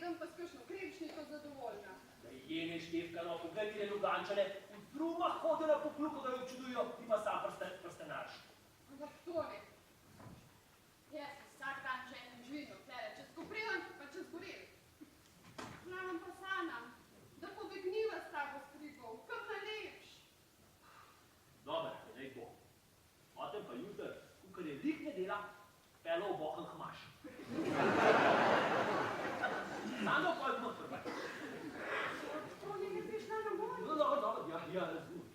pojedem pa s kakšno krepšniko zadovoljna. Da jene Štefka, no, pogledajte Ljubljančane, v drumah hodila po kluku, da jo občudujo, ti pa sam prstenaš. Ampak to ne. Jaz vsak dan že enem žvižno tlele, čez Kopriven pa čez Gorel. Glavnem pa sanam, da pobegniva s tabo stripov, kam najlepš. Dober, daj bo. Potem pa jutr, kukar je lik nedela, pelo v bohen hmaš. Sando pa je dmah prvaj. To ni ne prišla na moj. No, dobro, ja, razumem.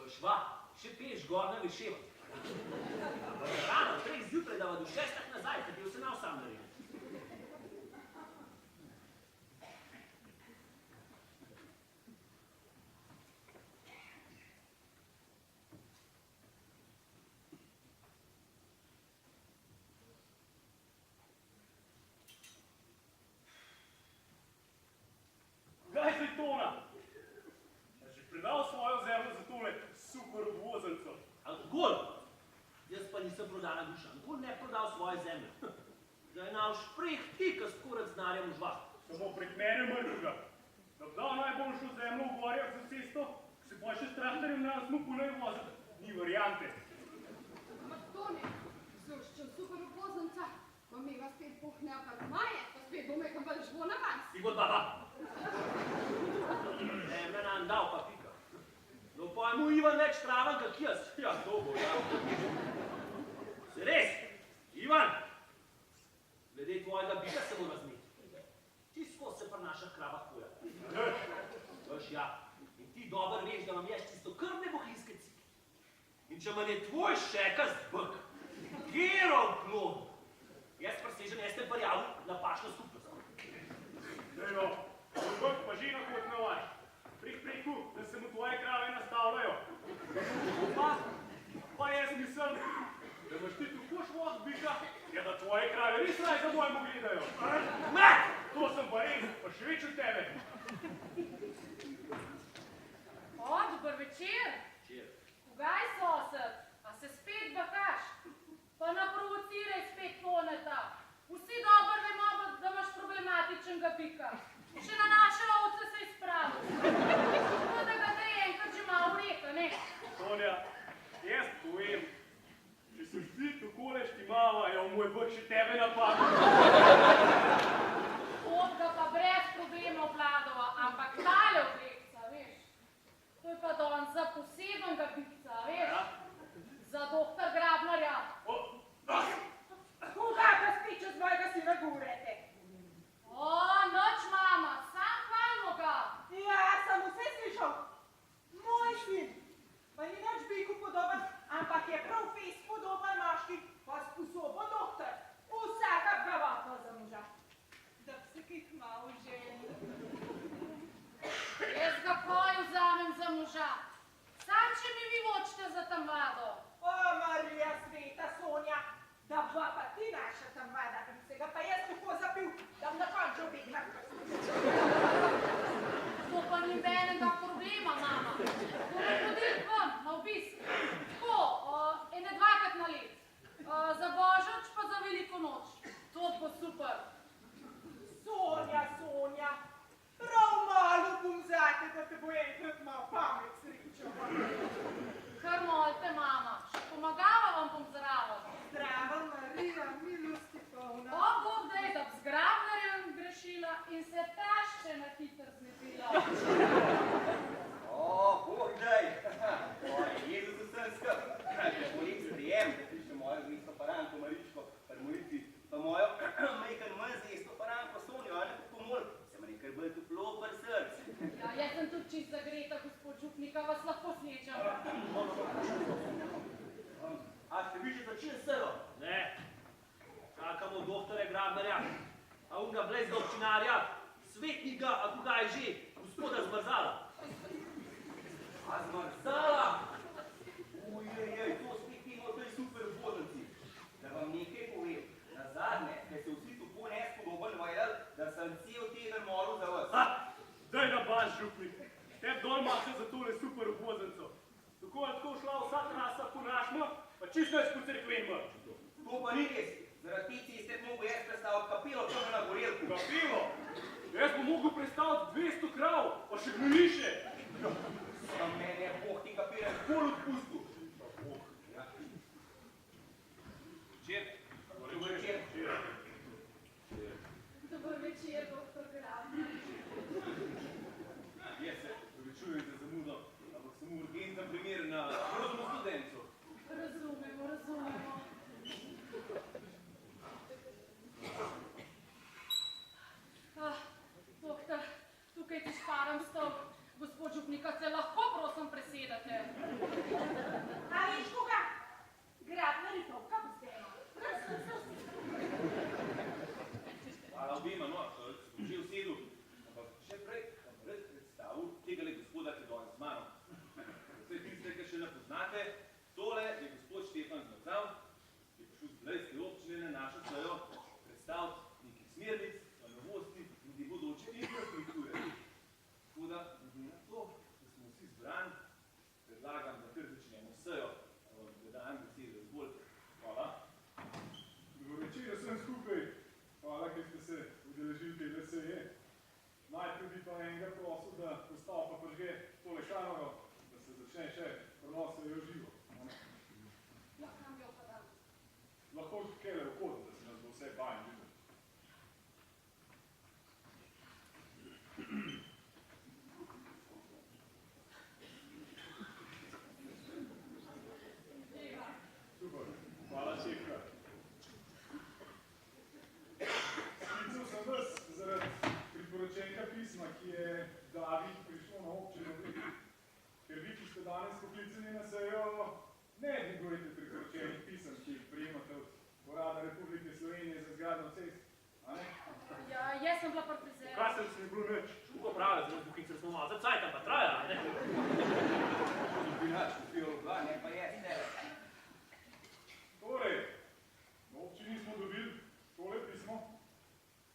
Šva, še peš gor na Veševa. Rano, 3 zjutraj, da va do 6 nazaj, da bi jo se nav sam naredil. Kaj si Tona? A že predal svojo zemljo za tole super obvozenco? Alkohol? Jaz pa nisem prodana duša. Nikoli ne prodal svoje zemlje. Da je nal špreh ti, ka skorac znarjem v žva. Da bo prek mene mrtvega. Da bi dal najboljšo zemljo v gorjah za cesto, se bo še s traktorjem na smuku ne voziti. Ni variante. Ampak to ne. Sluščem super obvozenca, pa mi ga spet puhne apartmaje, pa spet bo me kam pa žvo na vas. Igor baba. Ne, me nam dal pa pika. No pa je mu Ivan več travan, kak jaz. Ja, to bo, ja. Se res, Ivan, glede tvojega bika se bo razmet. Čisto se pa naša krava hoja. Veš, ja, in ti dober veš, da vam ješ čisto krvne bohinjske ciki. In če man je tvoj šekast bk, gerov klon, jaz presežem jeste parjavu na pašno skupnost. Daj no, bk pa že na kot navaš. Prek tu, da se mu tvoje krave nastavljajo. Pa jaz mislim, da imaš ti tu koš voz bika, ja da tvoje krave res raj za mojemu gledajo. Mat! To sem pa res, pa še več od tebe. O, dober večer. Večer. Kogaj sosed? A se spet bakaš? Pa naprovociraj spet Toneta. Vsi dobro vemo, da imaš problematičnega bika. Še na naše ovce se je spravil. Tako da ga daj enkrat že malo reka, ne? Sonja, jaz povem, če se vsi takole štimavajo, moj bk še tebe napadl. Od ga pa brez problema obladova, ampak tale oblekca, veš. To je pa danes za posebenega bikca, veš. Za doktor Grabnarja. Koga pa spet čez mojega sina govorite? O, noč mama, sam hvalimo ga. Ja, sem vse slišal. Moj sin. Pa ni nič biku podoben, ampak je prav fez podoben moški, pa sposoben doktor. Vsaka gavatna za moža. Da bi se kaj kmalu želi. Jaz ga poj vzamem za moža. Sam, če mi vi vočite za tam vado. O, Marija sveta, Sonja, da ba pa ti naša tam vada, da bi se ga pa jaz tako zapil, da bi na konču obigla. To pa ni benega problema, mama. Bomo hodili ven, na obisk. Tako, ene dvakrat na let. Za Božič pa za Veliko noč. To bo super. Sonja, Sonja, prav malo bom zate, da te bo enkrat malo pamet srečal. Kar molite, mama. Še pomagava vam bom zraven. Zdrava, Marija, milosti polna. O, Bog daj, da bi z Grabnarjem grešila in se tašče na hitr znebila. O, Bog daj! Oj, Jezus vsenska! Če molim sprijem, da piše mojo zvesto paranko Maričko, pri molitvi, pa mojo majkan manj zvesto paranko Sonjo, a ne pa pomol, se ma nekaj bolj toplo pri srcu. Ja, jaz sem tudi čist zagreta, gospod župnika, vas lahko snečam. A ste vi že začeli selo? Ne. Čakamo doktore Grabnarja, a unga blezga občinarja, svetnika, a koga je že, gospoda Zmrzala. A Zmrzala? Ujej, to spet temo tej super vodenci. Da vam nekaj povem, nazadnje, ker se vsi tako nespodoben vajel, da sem cel teden molil za vas. Daj na bas, župnik. Teb dol mače za tole super obvozenco. Tako je tako šla vsa trasa po našmo, pa čisto več po cerkven mrč. To pa ni res. Zaradi te ceste mogo jaz predstaviti kapilo, tam na Gorelku. Kapilo? mogel predstaviti 200 krav, pa še gnojiše. Za mene, Bog ti kapira, bolj odpustil. Večer. Dober večer, doktor Grabner. Jaz se povečujem za zamudo, ampak sem urgenten primer na rozum studencu. Razumemo, razumemo. Doktor, tukaj ti šparam stol. Gospod župnika, se lahko prosim presedate? A veš koga? Grabner je to, kako zdajno. Hvala obima, no, sem že usedel, ampak še prej sem res predstavil tegale gospoda, ki je danes z mano. Vse tiste, ki še ne poznate, tole je gospod Štefan Zmrzav, ki je prišel z Blejske občine na našo sejo predstaviti nekaj smernic, pa novosti in ti bodoče infrastrukture. Tako da, glede na to, da smo vsi zbrani, predlagam, da kar začnemo sejo, da dam besedo izvolite. Hvala. Dobro večer vsem skupaj. Hvala, ker ste se udeležili tega seje. Najprej bi pa enega prosil, da postal pa prižge tole kamero, da se začne še prenos seje v živo. Lahko nam jo pa dam. Lahko kele vhodno, da se nas bo vse bajen videl. Super, hvala Čefka. Sklical sem vas zaradi priporočenega pisma, ki je David prišlo na občino Bled. Ker vi, ki ste danes poklicani na sejo, ne dvigujete priporočenih pisem, ki jih prejemate od Urada Republike Slovenije za izgradnjo cest, a ne? Ja, jaz sem bila pri frizeru. Kaj sem se ne bilo več? Šuko pravi, zelo bukice smo malo za cajt, pa traja, ne? Binač, kupijo rogla, ne pa je tebe. Torej, v občini smo dobili tole pismo,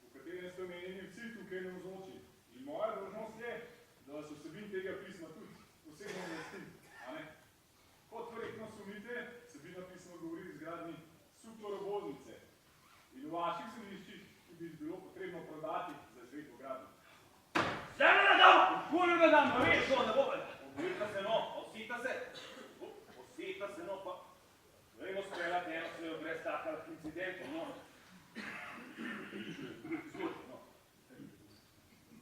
v katerem ste omenjeni vsi tukaj navzoči. In moja dolžnost je, da vas vsebin tega pisma tudi osebno obvestim, a ne? Kot verjetno sumite, vsebina pisma govori o izgradnji superobvoznice in v vaših središčih, ki bi bilo potrebno prodati za izvedbo gradnje. Zemlja na dam! Kulju na dam, pa veš, to ne bo več. Obujta se no, osita se. Osita se no, pa dajmo speljati eno sejo brez takih incidentov, no. Izvolite, no.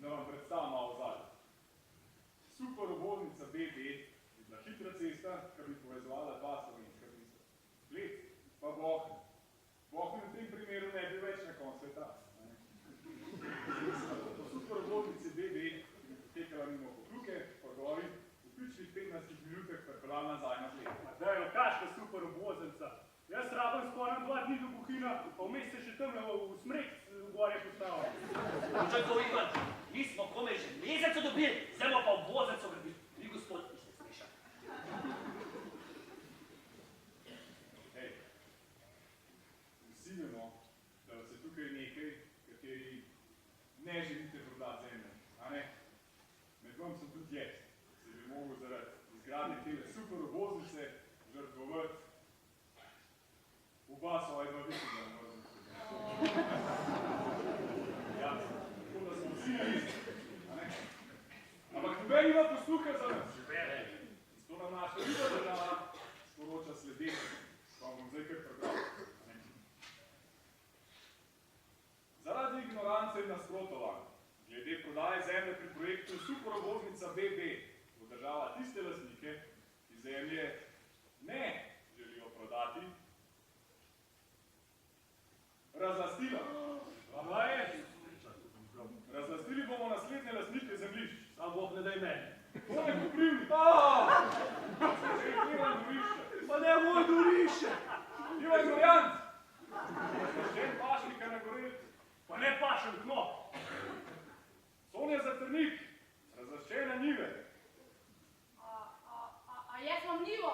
Da vam predstavim malo zadnje. Superobvoznica BB je bila hitra cesta, ki bi povezovala dva slovenska mesta. Bled pa Bohinj. Bohinj v tem primeru ne bi več na koncu sveta. Po superobvoznici BB, ki bi potekala mimo Pokluke, pa gori, v pičnih 15 minutah pripeljala nazaj na Bled. A daj, kakšna super obvoznica. Jaz rabim skoraj 2 dni do Bohinja, pa vmes se še tam v smrek gorje postavil. Počaj to, Ivan, mi smo komaj že meseco dobili, zdaj bomo pa obvoznico gradili. Vi, gospod, nič ne smeša. Hej, vsi vemo, da vas je tukaj nekaj, kateri ne želite prodati zemlje, a ne? Med vam sem tudi jaz, se bi mogel zaradi izgradnje tele superobvoznice žrtvovati oba svoja dva višjega na mrznosti. Jasno, tako da smo vsi na isti, a ne? Ampak noben ima posluha za nas. Zato nam naša druga država sporoča sledeče, pa bom zdaj kar prebral. Zaradi ignorance in nasprotovanj glede prodaje zemlje pri projektu superobvoznica BB bo država tiste lastnike, ki zemlje ne želijo prodati, razlastila. Razlastili bomo naslednje lastnike zemljišč. Sam Bog ne daj meni. To je Koprivnik. Že Ivan Dvorišče. Pa ne moj dvorišče. Ivan Gorjant. Razlaščen Pašnika na Gorel. Pa ne pašem knop. Sonja Zatrnik. Razlaščena Njive. A jaz imam njivo?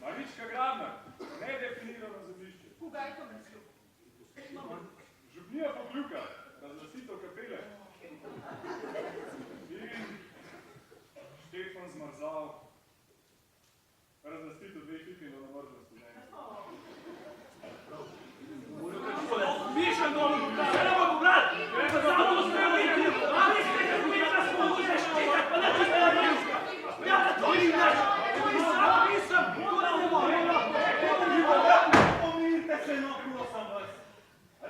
Marička Grabner. Nedefinirano zemljišče. Koga je to mislil? Župnija Pokljuka. Razlastitev kapele. In Štefan Zmrzav. Razlastitev 2 hipinov na mrzlosti. Pišem dol,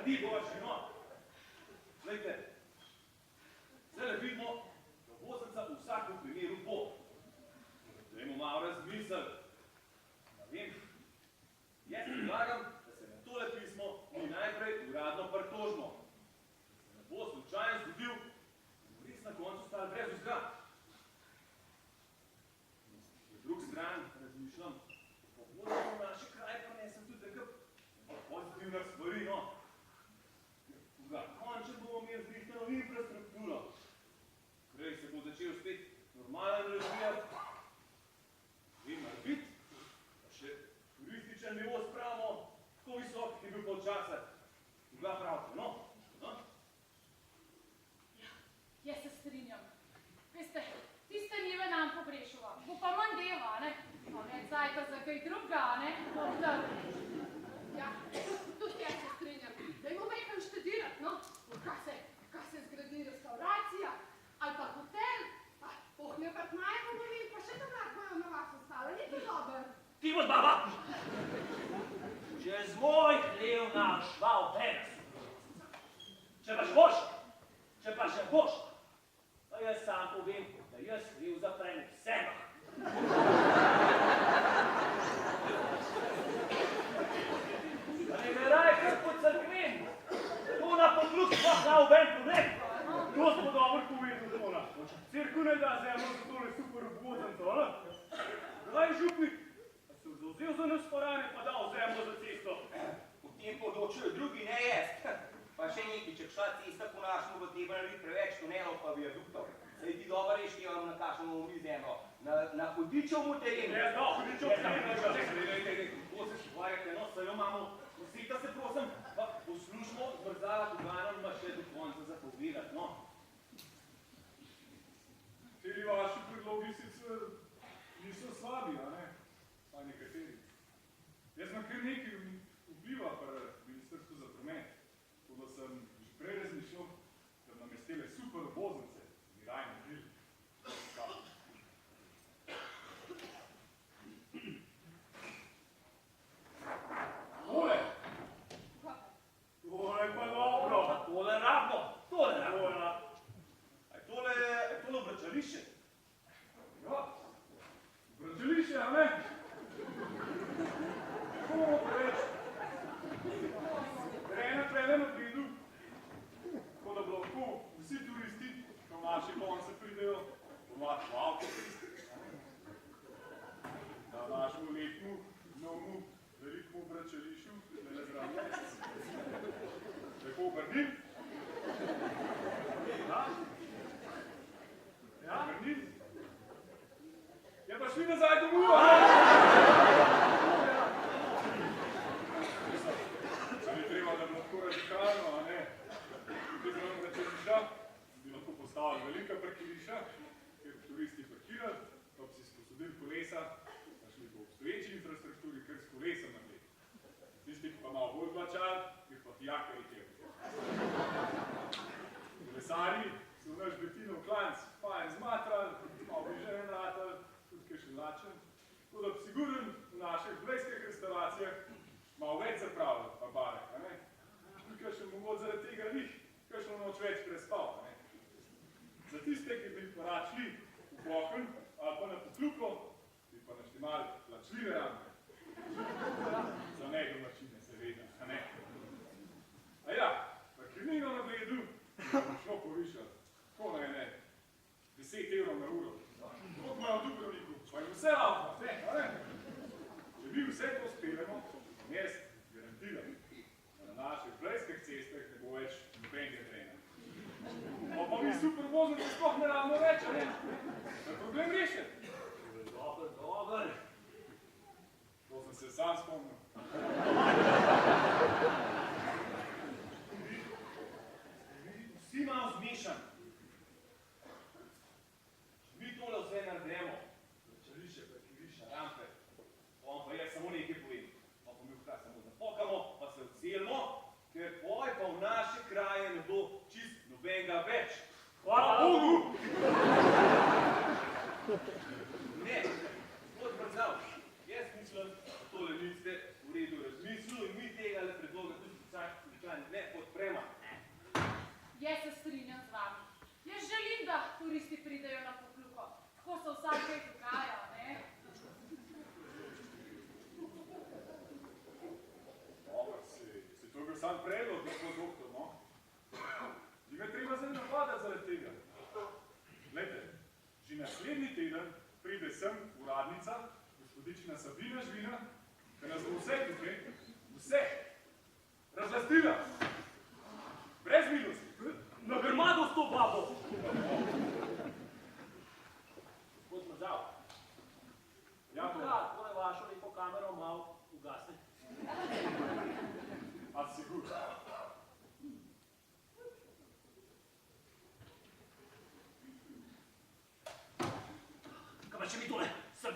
ni boljši, no. Glejte, zdaj vidimo, da voznica v vsakem primeru bo. Dajmo malo razmisliti. Ne vem, jaz predlagam, da se na tole pismo mi najprej uradno pritožimo. Da se ne bo slučajno zgodil, da bo res na koncu stal brez vzga. Na drugi strani razmišljam, da voznica v naše kraje prinesem tudi nekaj pozitivnih stvari, no. Končno bomo imeli zrihteno infrastrukturo. Prej se bo začel spet normalen razvijati. In narediti, da še turističen nivo spravimo tako visok, ki je bil počasa. Koga pravite, no? Jaz se strinjam. Veste, tiste njive nam pogrešava. Bo pa manj deva, ne? No, ne, cajta za kaj druga, ne? Ja, tudi jaz se strinjam. Dajmo mejkan študirati, no? Kaj se zgradi restauracija, ali pa hotel, pa pohne apartmaje bomo imeli, pa še denar bojo na vas ostalo, ni to dobro. Ti boš, baba! Čez moj hlev naš šval penes. Če pa še boš, pa jaz sam povem, da jaz hlev zaprem vsega. Da ne me raj kar po crkveni. To na pokluk sploh na oben problem. To smo dobro povedali, Tona. Cirku ne da zemljo za tole super obvoznico, ali? Dragi župnik, a se zavzel za nas parane pa dal zemljo za cesto? V tem področju drugi ne jest. Pa še nekaj, če šla cesta po našemu, bo treba narediti preveč tunelov pa viaduktov. Saj ti dobro reš, ki vam na kakšno bomo mi zemljo. Na hudičevmu terenu. Ne, no, hudičev terenu. Kako se švarjate, no, saj jo imamo. Vsita se prosim, pa poslušamo, zmrzala Kuganom ima še do konca za povedati, no. Teli vaši predlogi sicer niso slabi, a ne? Saj nekateri. Jaz imam kar nekaj vpliva pri Ministrstvu za promet. Tako da sem že prej razmišljal, da nam je stele super voznice, mi raj naredili. Tole! Tole pa dobro! Tole rabno! Tole! A je tole obračališče? Ja, obračališče, a ne? Kako bomo preveč? Terena prele na pridu, tako da bi lahko vsi turisti, ko v naši konce pridejo, pomati v avtopist, da našemu letmu, novemu, velikemu obračališču, ne le zraven mesec. Lepo obrnil. Ja? Obrnil. Ja, pa šli nazaj domov, a? Če ni treba, da bi lahko radikalno, a ne? Tukaj zraven obračališča bi lahko postavili velika parkirišča, kjer bi turisti parkirali, pa bi si sposodili kolesa, pa šli po obstoječi infrastrukturi, kar s kolesom naredili. Tisti, ki pa malo bolj plačali, bi pa fijakarji tega. Kolesarji so naš Betinov klanc fajn zmatrali, malo bi že ratali, tudi kaj še lačen. Tako da bi siguren v naših blejskih restauracijah malo več zapravljali, pa barek, a ne? Tukaj še mogoče zaradi tega njih, kakšno noč več prespal, a ne? Za tiste, ki bi pa rad šli v Boken ali pa na Potluko, bi pa naštemali plačljive rampe. Za nedomačine, seveda, a ne? A ja, parkirnino na Bledu bi močno povišali. Tako naj ne, 10 evrov na uro. Koliko imajo v Dubrovniku? Pa jim vse lavno, vse, a ne? Če mi vse to speljamo, vam jaz garantiram, da na naših blejskih cestah ne bo več nobenega trena. Pa mi super voznice sploh ne rabimo več, a ne? Da je problem rešen. Dober. To sem se sam spomnil. Vsi malo zmešan. Če mi tole vse naredimo, začališče, parkirišča, rampe, pa jaz samo nekaj povem. Pa mi vkrat samo zapokamo, pa se odselimo, ker poj pa v naše kraje ne bo čist nobenega več. Hvala Bogu! Ne, gospod Brzav, jaz mislim, da tole niste v redu razmislili in mi tega predloga tudi slučajno ne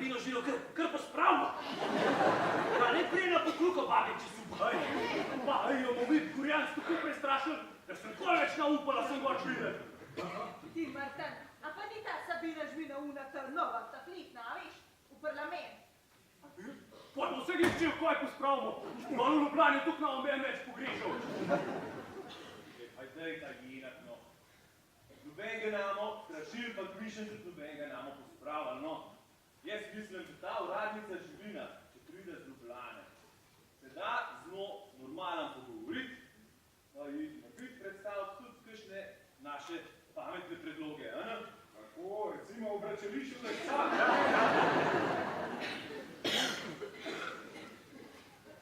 Sabino žilo kar pospravimo. Pa ne prej na pokluko, babi, če si upaj. Pa, jo bomo videti, kurjanc tako prestrašen, da sem kol več naupala, sem goč videti. Ti, Martin, a pa ni ta Sabina Žvina una trnova, ta flitna, a veš, v parlament. Pojmo vse iščil, kaj pospravimo. Dol v Ljubljani tukaj na omen več pogrešal. Aj daj ta jenak, no. Nobenega namo, strašil pa kvišen, tudi nobenega namo pospravili, no. Jaz mislim, da ta uradnica Živina, če pride z Ljubljane, se da z njo normalen pogovoriti, pa ji narediti predstaviti tudi kakšne naše pametne predloge, a ne? Tako, recimo v Bračelišču za čas.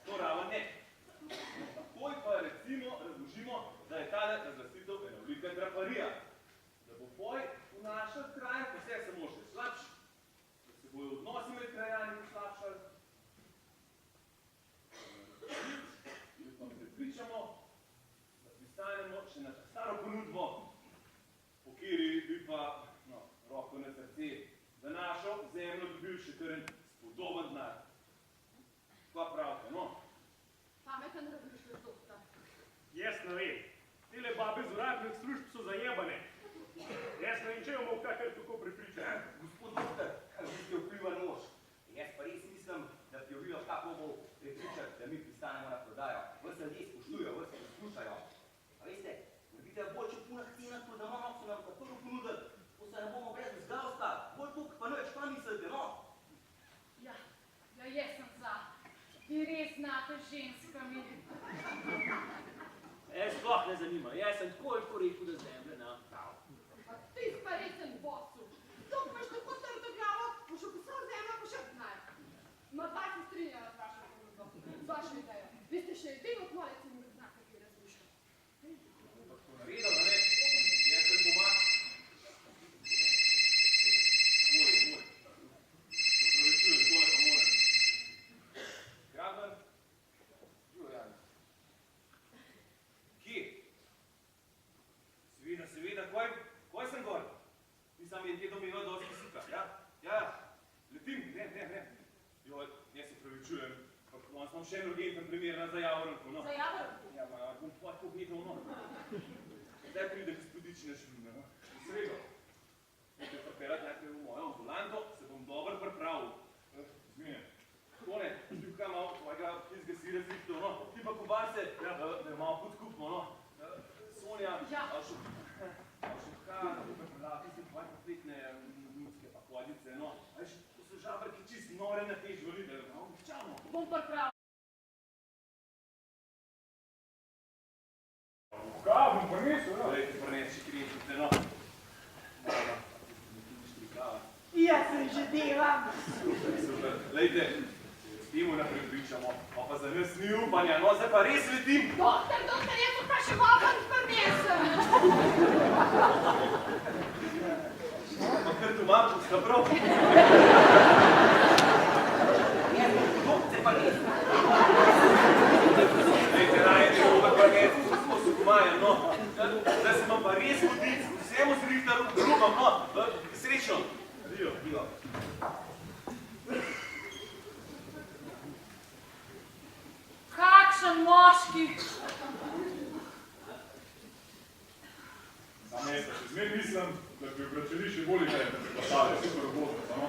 To raven ne. Takoj pa recimo razložimo, da je tale razglasitev ena velika draparija. Da bo poj v našem kraju pa vse samo še slabši, da se bojo odnosi med krajani poslabšali. In pa prepričamo, da pristanemo še na staro ponudbo, po kateri bi pa, no, roko na srce, za našo zemljo dobil še kar en spodoben denar. Kva pravite, no? Pameten razmišljaš, doktor. Jaz ne vem. Tele babe z uradnih služb so zajebane. Jaz ne vem, če jo bom kakor tako prepričal. Gospod doktor, vi ste vplivan mož. Jaz pa res mislim, da bi jo bilo kako bo prepričati, da mi pristanemo na prodajo. Vas ljudje spoštujejo, vas poslušajo. A veste, naredite bolj če punah cenah, da imamo so nam pa prvo ponuditi, ko se ne bomo brez vzga ostali. Bolj tukaj pa ne več, pa mislite, no? Ja, jaz sem za. Vi res znate z ženskami. Sploh ne zanima. Jaz sem tako ali tako rekel, da zemlje nam prav. A ti pa resen bosu. Dok paš tako trdo glavo, boš opisal zemljo pa še znaj. Ma dva se strinjala z vašo ponudbo, z vašo idejo. Vi ste še edino kmolec in ne znate, kaj razmišljati. To naredil, ne? Jaz sem pomak. Moj. Se pravičujem, tole pa moram. Graben? Živo, Jan. Kje? Seveda, koj sem gor? Ti sam je tedom imel dosti kisika, ja? Ja, letim, ne. Joj, jaz se pravičujem, pa danes imam še en urgenten primer na Zajavornku, no. Zajavornku? Ja, ma, bom pa pogledal, no. Zdaj pride gospodična Živina, no. V sredo. Morate pripeljati najprej v mojo ambulanto, se bom dobro pripravil. Zmine. Tone, ljubka malo tvojega plinskega sira zrihtel, no. Ti pa kobase, da jo malo podkupimo, no. Sonja, šupka, tukaj predala, ti si tvoje popletne ljudske pa kodice, no. Veš, to so žabrki čist nore na te živali, da jo malo občamo. Bom pripravil. Kaj, bom prinesel, ja. Daj ti prinesi še kričite, no. Malo, nekaj štrikava. Jaz sem že delam. Super. Lejte, s temu ne prepričamo, pa za nas ni upanja, no, zdaj pa res letim. Doktor, jaz pa še vaban prinesem. Pa kar doma, pusta prav. Dokce pa res. Lejte, rajte, dober pa res, smo se kumajem, no. Zdaj se imam pa res vodic, vsemu zrihtar drugom, no. Srečno. Dio. Kakšen moški! Samo jaz pa še zmer mislim, da bi v Bračelišču bolj kaj postale super robotnica, no.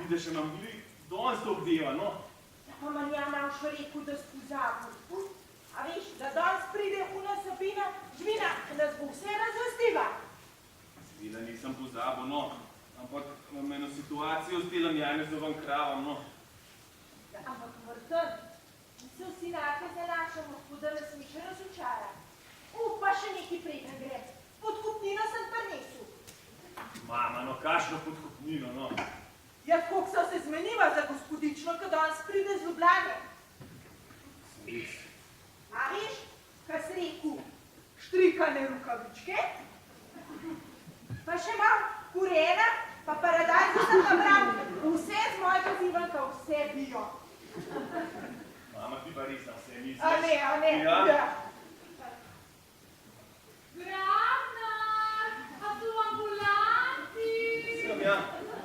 vidiš, imam bili danes to obdeva, no. Ja, pa man ja nam še rekel, da si pozabil. A veš, da danes pride una Sabina Žvina, ki nas bo vse razvestila. Seveda nisem pozabil, no. Ampak imam eno situacijo s delom Janezovim kravom, no. Ja, ampak Martin, mi se vsi nake zanašamo, tako da nas mi še razočara. Pa še nekaj preden gre. Podkupnino sem prinesel. Mama, no, kakšno podkupnino, no. Ja, koliko so se zmeniva za gospodično, ko danes pride z Ljubljane. Smis. A veš, kaj si rekel, štrikane rukavičke, pa še malo kurena, pa paradajzu sem nabral, vse z mojega zivanka, vse bio. Mama, ti pa res na vse misliš. A ne, Ja. ja. Gravnar, a tu ambulanti? Sem, ja.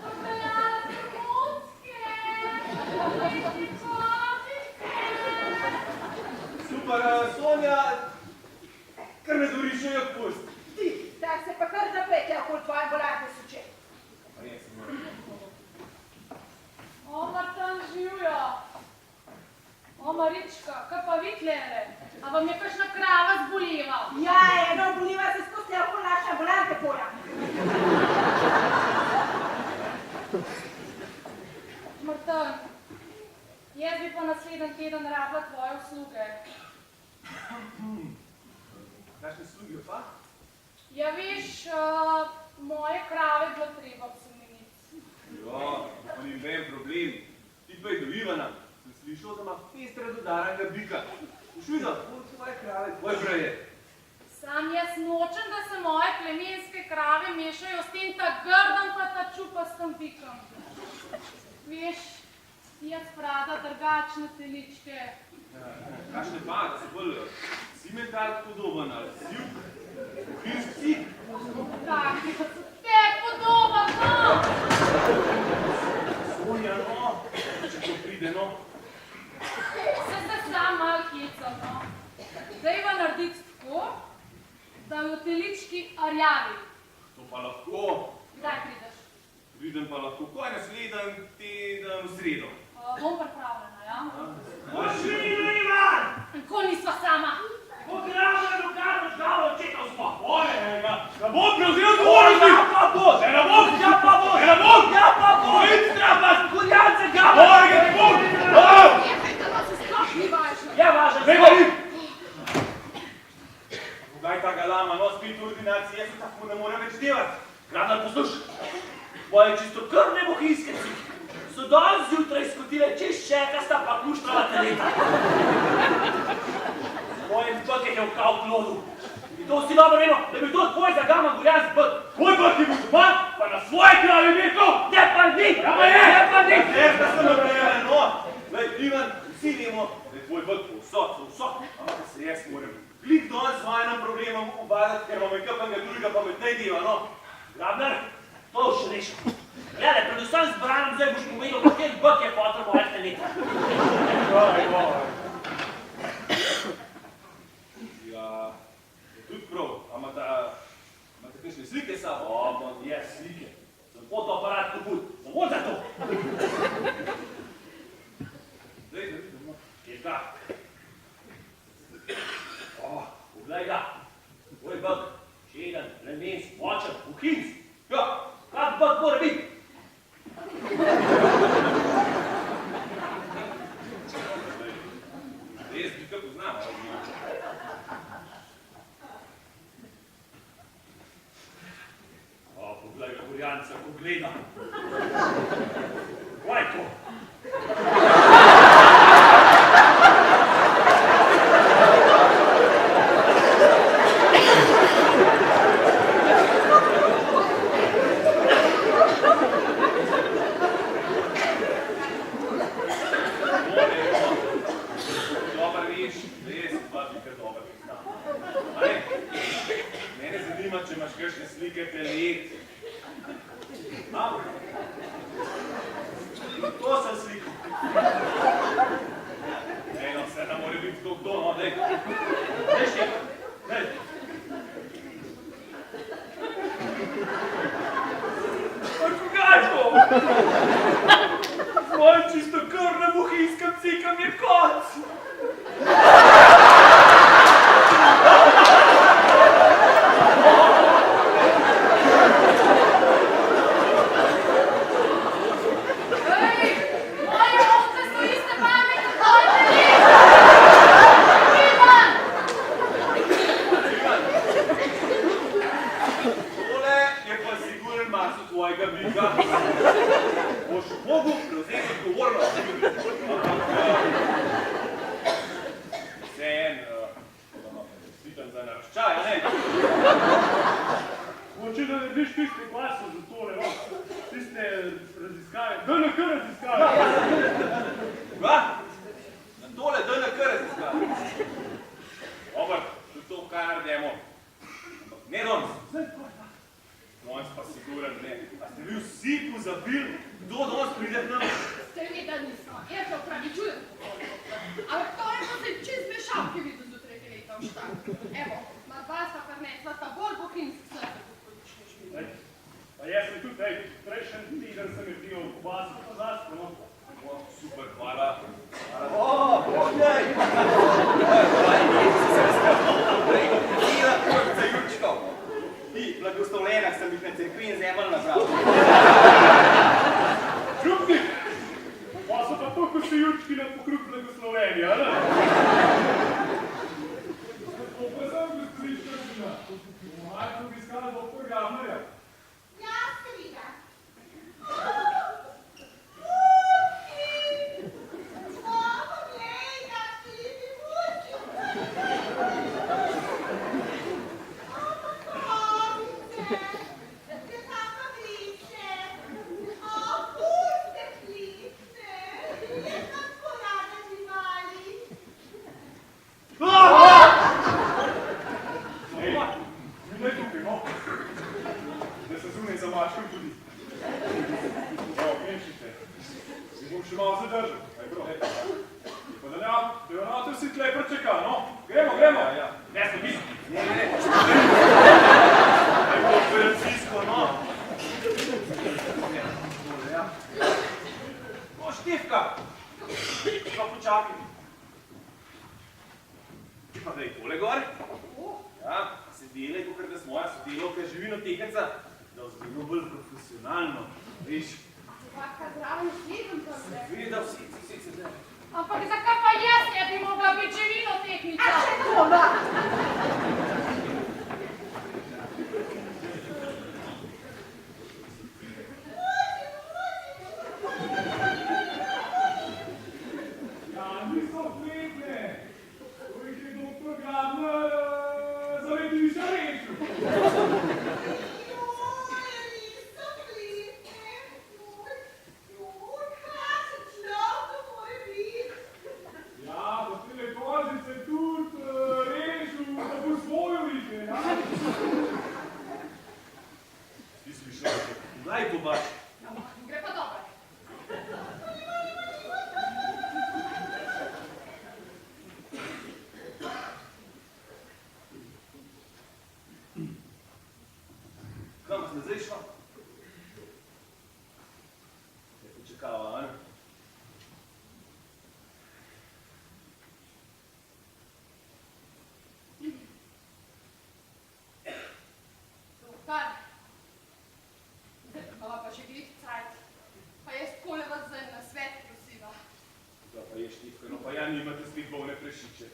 Popeljala sem mucke. Super, Sonja, kar me zoriš, jo pust. Ti, tak se pa kar zapletlja okoli tvoje ambulante suče. Res, O, Martin, živjo. O, Marička, kaj pa vi tlele? A vam je kakšna krava zbolela? Ja, eno boliva se skozi okoli naše ambulante poja. Martin, jaz bi pa naslednji teden rabila tvoje usluge. Kakšne sluge pa? Ja, veš, moje krave bilo treba obsemeniti. Ja, pa ni ven problem. Ti pa je do Ivana. Sem slišal, da ima pestre dodaranega bika. Boš videl, tvoje krave, tvoj breje. Sam jaz nočem, da se moje plemenske krave mešajo s tem ta grdim pa ta čupastim bikom. Veš, jaz prada drugačne teličke. Kakšne pa, da so bolj cimental podoben ali sivk, kuhinjski psik. Taki, da so te podoben, no! Sonja, no, če to pride, no. Se sam malo hecam, no. Dajva narediti tako, da je v telički arjavi. To pa lahko. Kdaj prideš? Pridem pa lahko kaj naslednji teden v sredo. Bom pripravljena, ja? Mašina, Ivan! Ko nisva sama. Pogravna dokarno žgalo očetov smo. Olega, da bo prevzel odgovornosti! Ja pa bo! Ne bom! Ja pa bo! Ne bom! Ja pa bo! Istra pa skurjance gabo! Olega, ne bom! Nekaj, da vas sploh ni važno. Ja, važno, zdaj pa vi! Kogaj ta galama, no, spet v ordinaciji, jaz se tako ne morem več delati. Gradar, posluš, moje čisto krvne bohinjske psi so danes zjutraj skotile čez šekasta pa kuštrala teleta. Moje zbek je v kauplodu. In to vsi dobro vemo, da bi to tvoj zagama gorjan zbek. Tvoj bek je bil doma, pa na svoje kravi vekel. Ne pa ni! Ja pa je! Ne pa ni! Ne, da sem nabrejala, no. Lej, Ivan, vsi vemo, da je tvoj bek povsod. Ampak se jaz moram klik danes z vajenim problemom ubadati, ker imam nekaj drugega pametnega, no. Grabnar, to boš še rešil. Glede, predvsem z branom zdaj boš povedal, kater bek je fotor moje teleta. Ja, je tudi prav, a imate kakšne slike sabo? O, bom je slike. Sem fotoaparat kupil, samo za to. Zdaj, da vidim, no. Je ga. O, poglej ga. Tvoj bek, čeden, plemensk, močen, bohinjsk. Ja, kak bek mora biti? Jaz bi ga poznam, ali ne? O, poglej ga, gorjanca, pogleda. Kaj je to? Če imaš kakšne slike telet. Imam. To sem slikal. Ej, no, vse ne more biti to, no, dej. Dej še, dej. Kaj je to? narediš tiste glaso za tole, no? Tiste raziskave, DNK raziskave. Ga? Na tole DNK raziskave. Dobar, tudi to, kaj naredimo. Ne danes. Danes pa siguran ne. A ste vi vsi pozabili, kdo danes pride k nam? Seveda nismo, jaz se opravičujem. Ampak to je pa se čist mešavke videl do 3. leta v štak. Evo, ma dva sta prinesla sta bolj bohinjski srce, gospodične živine. Pa jaz sem tudi, prejšnji teden sem je bil v vas, pa zasko, no? Super, hvala. Bogdaj! Mila kurca Jurčkov. Ti, blagoslovljenak sem jih na cerkvi in zemelj napravil. Čupnik! Pa so pa to, ko se Jurčki na pokrug blagosloveni, a ne? To pa sem gospodička žena. Majko bi iskala doktor Gabnerja. Ja, seveda. Ne tukaj, no. Da se zunaj za mačkom tudi. Evo, krenčite. Mi bom še malo zadržal. Aj, bro. Pa da ne, vsi tle prečeka, no. Gremo. Ne, ste vi. Ne. Aj, bo operacijsko, no. O, Štifka. Pa počakaj. Ti pa daj tole gor. Ja, se delaj, kakor da smo moja sodelovka živino tekenca, da vzgledamo bolj profesionalno, veš. Vaka zraven sledem tam zdaj. Vidi, da vsi se zdaj. Ampak zakaj pa jaz ne bi mogla biti živino tehnica? A še to, no? Ja, niso fletne. To jih je doktor Gabner zaradi više rečil. Ja, pa tele kozice tudi rešil, da bo svojo više, ja? Ti slišal, daj to baš. Gre pa dobro. Kam pa ste zdaj šla? Je počakala, a ne? Doktor, zdaj imava pa še glih cajt. Pa jaz takole vas zdaj na svet prosiva. Da pa je Štifka, no pa ja nimate spet bolne prešiče.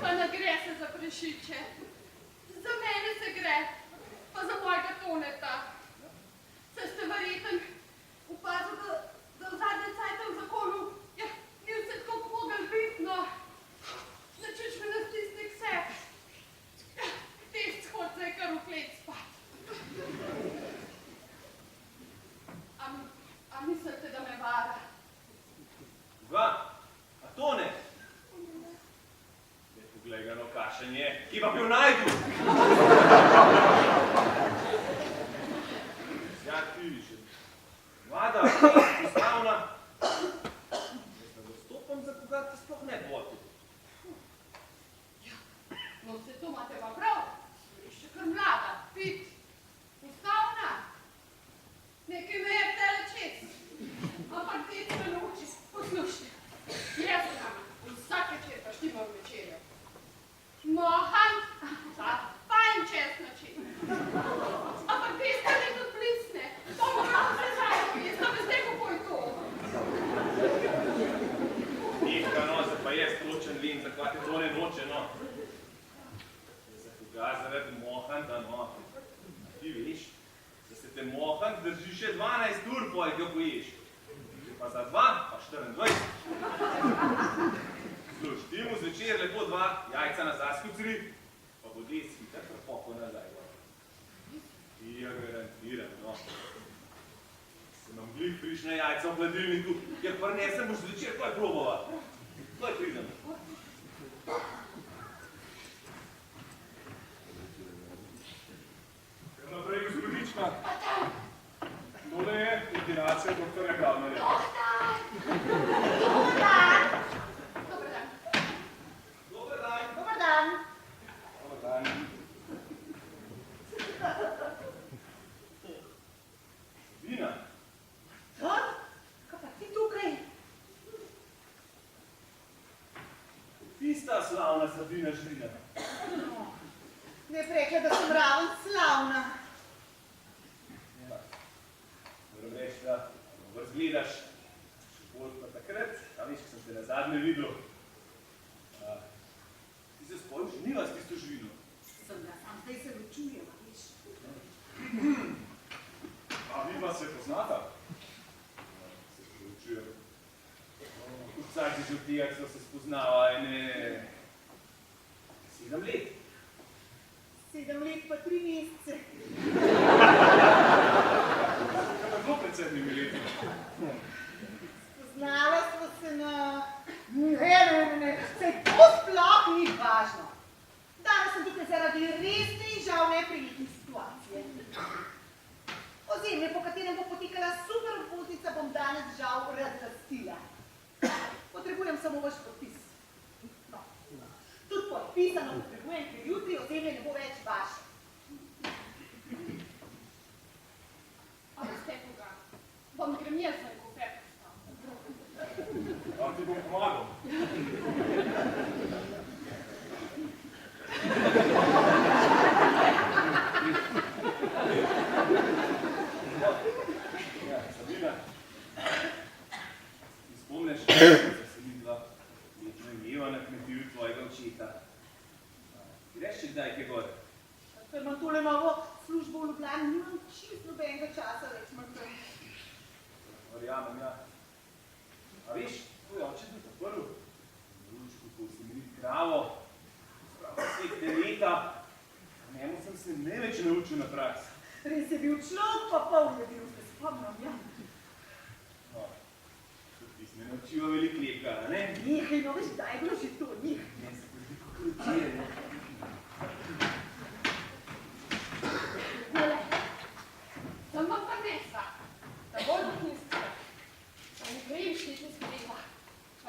Pa ne gre se za prešiče. Za mene se gre. Pa za mojega Toneta. Saj ste verjeten opazil, da v zadnje cajte v zakonu ja, ni vse tako mogel biti, no. Načuč me na stisne k sebi. Ja, test shod se je kar v klet spat. A mislite, da me vara? Ga? A to ne? Ne, poglej ga, no kašen je. Kje pa bil najdu? Ja, ti vidiš. Vlada, postavna. Jaz ne dostopam, za koga te sploh ne boti. No, vse to imate pa prav. Je še kar mlada, pit, ustavna. Nekaj me je tele čez. Ampak dec me nauči, poslušajte. Jaz znam, vsak večer pa štimam večerjo. Mohan, ta fajn čez način. Ampak veste, ne tudi blisne. To mu kako se zajemo, jaz da veste, kako je to. Nihka, no, se pa jaz točen vin, za kva te to ne noče, no. Za koga zaradi mohanta, no. Ti veš, da se te mohant drži še 12 ur, poj ga poješ. Če pa za 2, pa 24. Sluš, ti mu zvečer lepo 2 jajca nazaj skucri, pa bo des hitro prepoko nazaj. No. Se nam glih frišne jajca v hladilniku, kjer prinesem boš zvečer, to je probova. To je pridem. Kar naprej, gospodička. Tole je ordinacija doktorja Glavnerja. Dober dan! Dobar dan. Dober dan. Dober dan! Dober dan. Vina. Kaj pa ti tukaj? Tista slavna Sabina Žrina. Ne bi rekla, da sem raven slavna. Ja. Moram reči, da dobro zgledaš. Še bolj pa takrat, a veš, ko sem te nazadnje videl. Ti se sploh ženiva s tisto živino. Sem ga, sam zdaj se ločujem, a veš. A vi pa se poznata? Se poročujem. Vsak že od tega, ko so se spoznava, ene 7 let. 7 let pa 3 mesece. Kako pred 7 leti? Spoznala sva se na... Ne, saj to sploh ni važno. Danes sem tukaj zaradi resne in žal neprijetne situacije. Ozemlje, po katerem bo potekala super obvoznica, bom danes žal razlastila. Potrebujem samo vaš podpis. No, tudi podpisano potrebujem, ker jutri ozemlje ne bo več vaše. A veste koga? Vam grem jaz na kofer postaviti. A ti bom pomagal. Ja, Sabina, ti spomniš, da se midva letno imela na kmetiju tvojega očeta. Greš še kdaj kje gor? Ker imam tole novo službo v Ljubljani, nimam čisto nobenega časa več mrtev. Verjamem, ja. A veš, tvoj oče bil zaprl, Lučku, ko si mi kravo, spravo vseh te leta, a njemu sem se največ naučil na praksi. Res je bil človek, pa poln je bil, se spomnim, ja. No, tudi ti si me naučila veliko lepega, a ne? Nehaj, no veš, daj bilo že to, nehaj. Ne, se tudi kako ručije, ne? Tole. Sem vam prinesla, da bolj dokusnite. Eno kremšnite z hleba,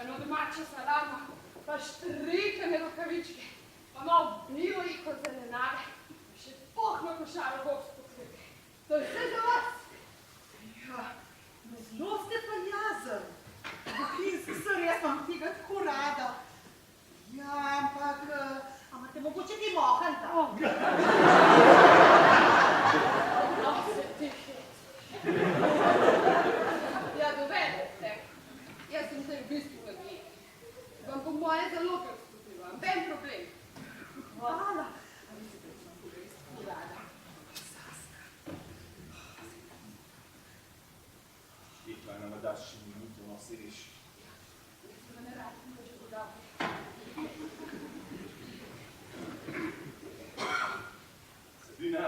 eno domačo salamo, pa štrikane rokavičke, pa malo biojiko zelenade, pa še pohno košaro gost pokrebe. To je vse za vas. Ja, no zelo ste pa jazen. Bohinjski sr, jaz imam tega tako rada. Ja, ampak, a imate mogoče ti mohanta? No, se ti hec. Ja, dovedete. Jaz sem zdaj v bistvu na njih. Vam bom moje zaloge odstopila, ben problem. Hvala. A vi se preč vam bude res tako rada. Saska. Štekla nama daš še minuto, no se reši. Jaz se ne radi, da že dodam. Sabina,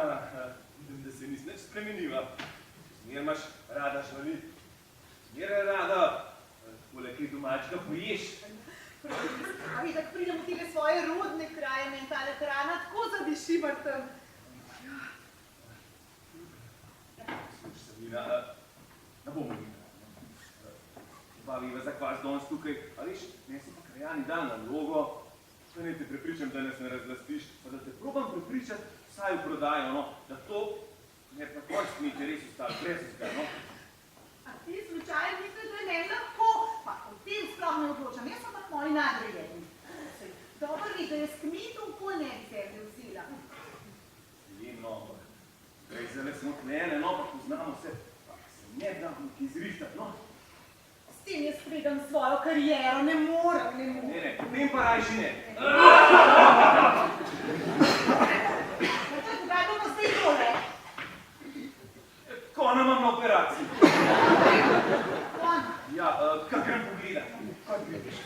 vidim, da se nisi nič spremenila. Zmer imaš rada živali. Zmer rada, poleg kaj domačega poješ. A vi, tako pridem v tile svoje rodne kraje, meni tale hrana tako zadiši mrtem. Sluš, Sabina, ne bomo videla. Baviva za kvas danes tukaj, a veš, ne si pa krajani dan na vlogo, da ne te prepričam, da nas ne razlastiš, pa da te probam prepričati, vsaj v prodajo, no, da to, ne pa konc mi interes ostali, brez vsega, no. A ti slučajno misliš, da je meni lahko? Pa o tem sploh ne odločam, jaz sem pa moji nadrejeni. Saj, dobro mi, da jaz kmetom pol ne bi sebe vzela. Vem, no, prej zdaj smo tlene, no, pa poznamo se, pa se ne dam nekaj izrištati, no. S tem jaz pridem svojo kariero, ne morem. Ne, potem pa rajši ne. Kdaj bomo zdaj tole? Kona imam na operaciji. Kon. Ja, kaj grem pogledat? Kaj vidiš?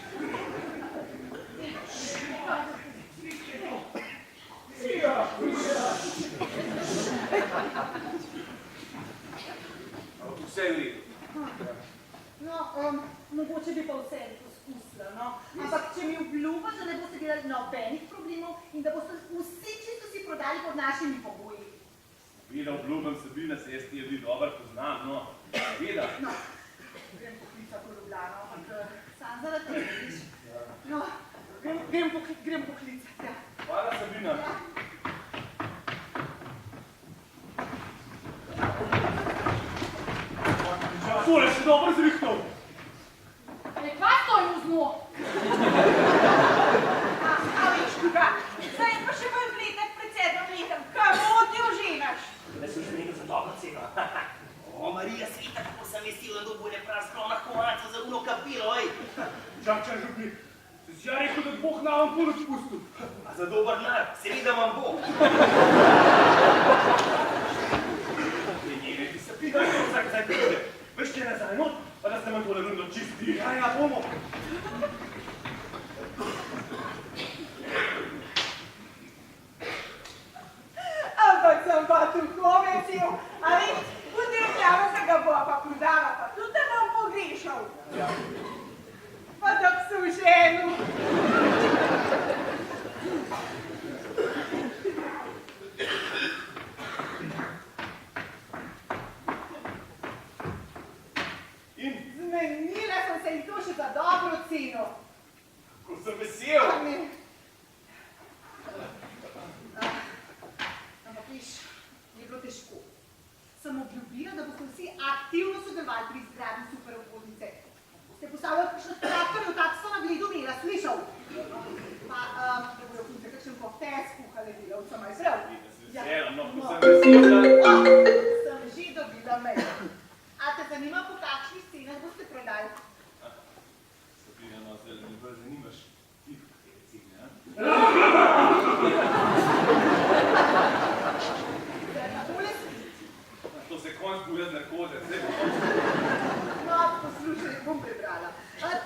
nobenih problemov in da boste vsi čisto si prodali pod našimi pogoji. Vida, obljubim Sabina, se jaz ti ljudi dobro poznam, no. Vida. No, grem poklicat v Ljubljano, ampak sam zaradi tega, viš. No, grem poklicat, ja. Hvala, Sabina. Ja. Tole še dobro zrihtal. Kva stojim z njo? A veš, koga? Zdaj pa še bolj vletek pred 7 letom. Kamo ti oženaš? Ne sem že nekaj za dobro ceno. O, Marija Sveta, kako sem vesela, da bo ne prav skromna kovaca za uno kapilo, ej. Čakaj, župnik, si ja rekel, da Bog na vam pol odpustil. A za dober denar, seveda vam bo. Ne vedi, Sabina, zdaj pride. Veš, če nazaj not, pa da ste me tole rundo čisti. Ja, bomo. Ampak sem pa tako vesel. A veš, tudi rekljava se ga bo, pa prodava, pa tudi te bom pogrešal. Pa da bi se oženil. Zmenila sem se in to še za dobro ceno. Ko sem vesel. Ampak viš, je bilo težko. Sem obljubila, da boste vsi aktivno sodelovali pri izgradnji super obvoznice. Boste postavljali kakšne traktorje, tako so na gledu imela, slišal. Pa, da bodo punce kakšen koktel skuhali delavcem, aj prav? Vesela, no, ko sem vesela. Sem že dobila mail. A te zanima, po kakšnih cenah boste prodali? Sabina, no, zdaj me bolj zanimaš ti, katere cene, a? To se konc boja z narkoze, vse bo. No, poslušaj, bom prebrala.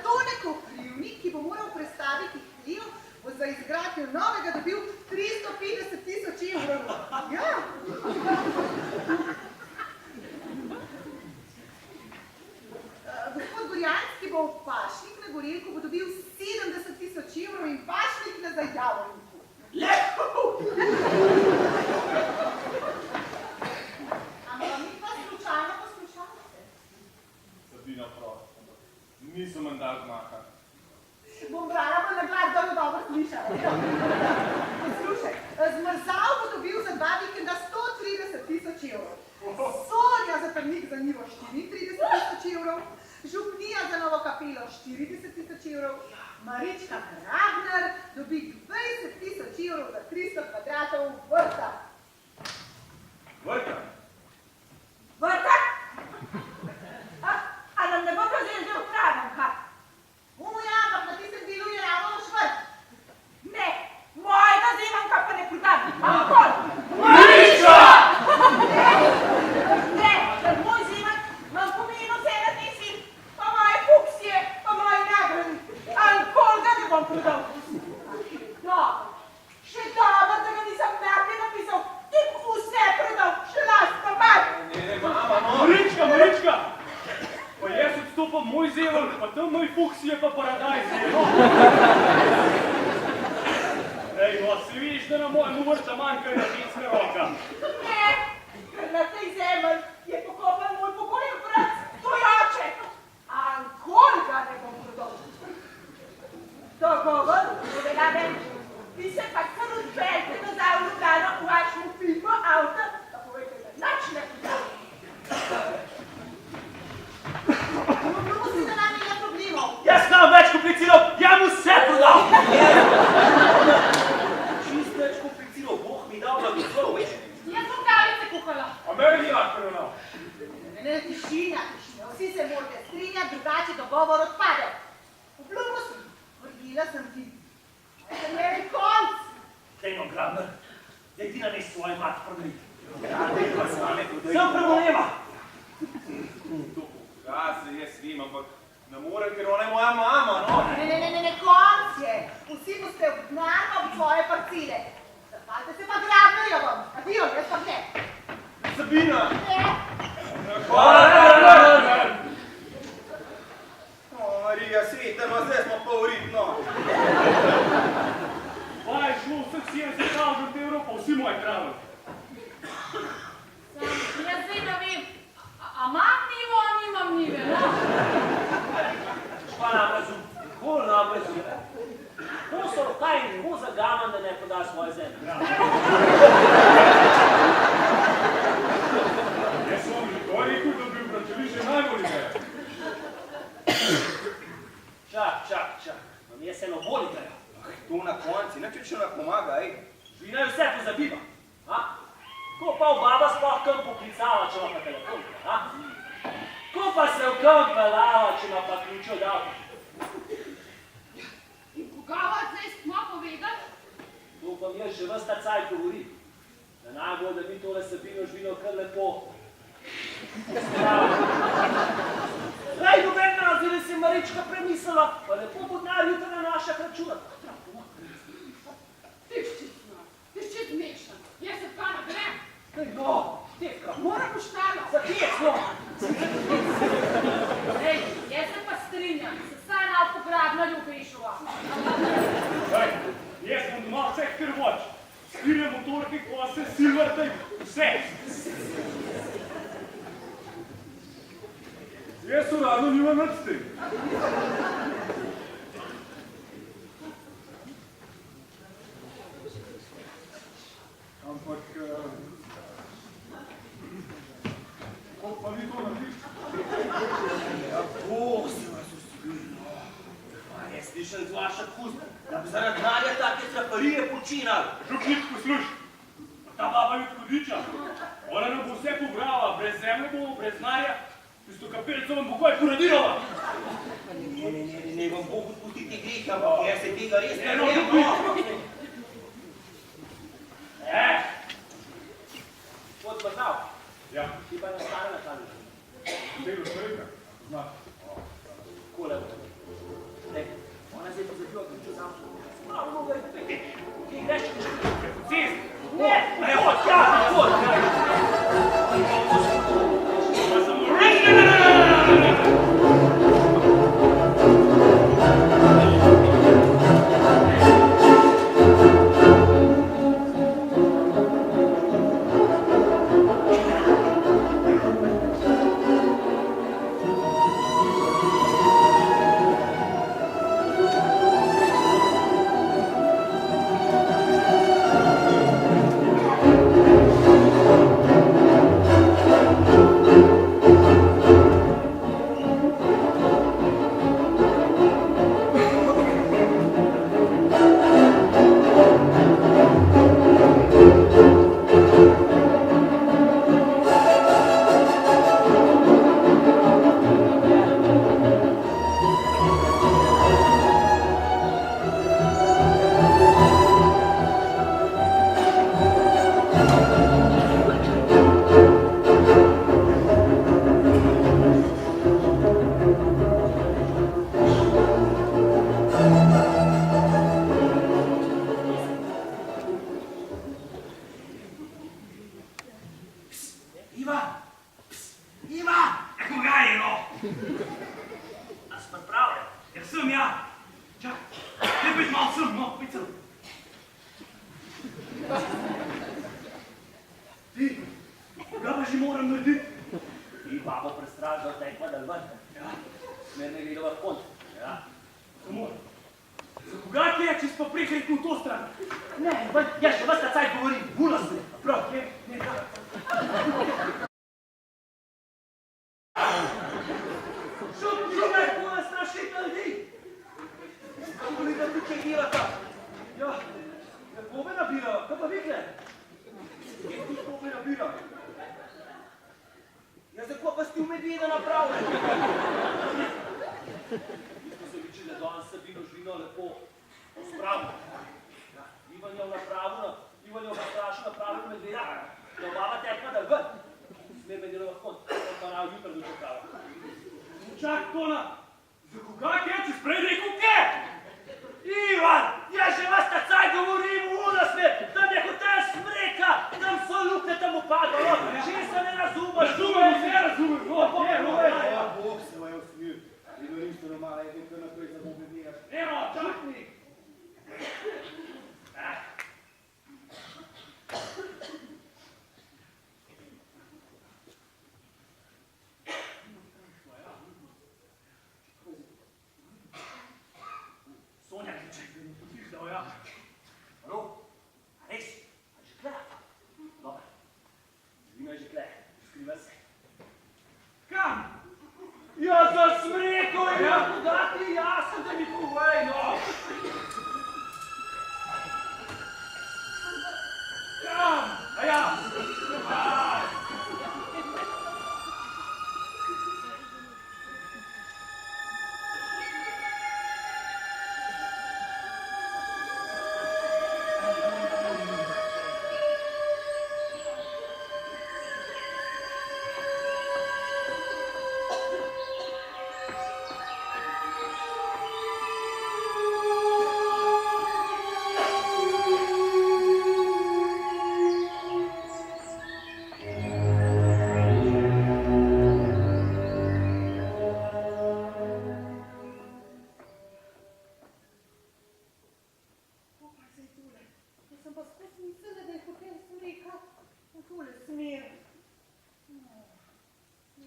Tone Koprivnik, ki bo moral prestaviti hliv, bo za izgradnjo novega dobil 350 000 evrov. Ja. Gospod Gorjanski bo pašnik na Gorelku bo dobil 70 000 evrov in pašnik na Zajavniku. Ampak mi pa slučajno poslušalce. Sabina, prost, niso manj dal zmaha. Bom brala bolj na glas, da bo dobro slišala. Poslušaj, Zmrzal bo dobil za 2 vikenda 130 000 evrov. Sonja Zatrnik za njivo 34 000 evrov. Župnija za novo kapelo 40 000 evrov. Marička Kragner dobi 20 000 evrov za 300 kvadratov vrta. Vrta? Vrta? A nam ne bo pa že že ukradem, kaj? Ja, ampak na tistem delu je ravno švrt. Ne, mojega zemanka pa ne prodam. Ankol! Marička! Ne, ker moj zemank nam pomeni vse nisi, pa moje fuksije, pa moje nagradi. Ankol ga ne bom prodal. Dobro, še dobro, da ga nisem naprej napisal. Ti vse prodal, še las pa mat. Ne, mama, no. Marička! Pa jaz odstopam moj zevelj, pa tam moj fuksije pa paradajz, no. Ej, no, si vidiš, da na mojem vrta manjka ena ženska roka. Ne, ker na tej zemelj je pokopan moj pokojni brat, tvoj oče. Ankol ga ne bom prodal. Dogovor, povedane, vi se pa kar odpeljte nazaj v Ljubljano v vašem filmu avto, pa povejte, da nič ne prodam. Prosite, da nam je problemov. Jaz znam več kompliciral, ja mu vse prodal. Čist več kompliciral, Bog mi dal blagoslov, veš. Jaz bom kavice kuhala. A meni ni lahko prodal. Ne, tišina. Vsi se morate strinjati, drugače dogovor odpade. Obljubil sem, vrgila sem ti. Sem je konc. Dejno, Grabner, daj ti namest svoje mat prodaj. Grade, pa s vame prodaj. Sem preboleva. Ja, se jaz vem, ampak ne morem, ker ona je moja mama, no. Ne, konc je. Vsi boste obgnali ob svoje parcile. Zahvalite se pa Grabnerjevom. Adijo, jaz pa ne. Sabina! Ne. Hvala! O, Marija Sveta, no zdaj smo pa v rit, no. vseh 70.000 evrov, pa vsi moji kravli. Sam, jaz zdaj ne vem, a imam nivo, a nimam nive, no? Pa namrezu, bolj namrezu. Posor, kaj ne bo za gaman, da ne poda svoje zemlje. Jaz sem vam že to rekel, da bi vračali že najbolj idejo. Čak. Vam je se eno bolj idejo. Tu na konci, neče če nam pomaga, ej. Živina vse pozabiva. Ko pa v baba sploh kam poklicava, če ima pa telefon, Ko pa se v kam pelava, če ima pa ključ od avta. In koga zdaj smo povedali? To pa mi jaz že ves ta cajt govori. Da najbolj, da mi tole Sabino živino kar lepo spravimo. Zdaj, noben nazir, da si Marička premislila, pa lepo bo denar jutra na naših računah. Tišči zmešan. Jaz se pa nagrem. No, Tevka, Mora poštalo. za kje smo? Ej, jaz se pa strinjam, se saj na pograbna Ljubešova. Jaz sem doma vseh krvoč. Skrile motorke, kose, silvrte, vse. Jaz uradno nimam nič s tem. Ampak, kako pa vi to narediš? Kako se vas usvilo? Jaz slišam z vaših ust, da bi zaradi denarja take traparije počinali. Župnik, posluš. Ta baba je odhodiča. Ona nam bo vse pobrala, brez zemlje bo, brez denarja. Tisto kapelico vam bo kaj poradila. Ne vam Bog odpustiti greh, ampak jaz se tega res ne vem. župnik. Gospod Brnav, Ja, ti pa ne stane na kladju. delo starika, znaš. Kole bo. Lej, ona zdaj pa zabiva ključ od avta. Malo mnogo je peti. Ti greš, Cest. Ne, ne, hod, ja, hod. Pa samo že moram narediti. Ti babo prestražila tekma, da ven. Ja. Smer ne gledava v kont. Ja. Samo, za koga ti je, če si pa prihreknil to stran? Ne, jaz še vas ta cajt govorim. Vula se. Prav, ne, da. Šume, kuna strašit ljudi. Kako li da tu čekirata? Ja, kome nabirava? Kaj pa vikle? Kje ti kome nabirava? Ja, za ko pa ste v medijene napravili? Isto se viči, da danes Sabino živino lepo spravil. Ja, Ivan je v strašu napravil medveda, da obava tekma da ven. Smer medijeno lahko, on pa na jutra dočekava. Čak, Tona, za koga je, če sprej rekel kje? Ivan, jaz že vas tacaj govorim v nasmet, da me hotel smreka, tam so lukne tam upadalo, če se ne razumeš, Razumem, no, Ja, Bog se vam je usmil. Vedno ništo normala, je kar naprej za Bog ne delaš. Evo, čakni. Tole smer.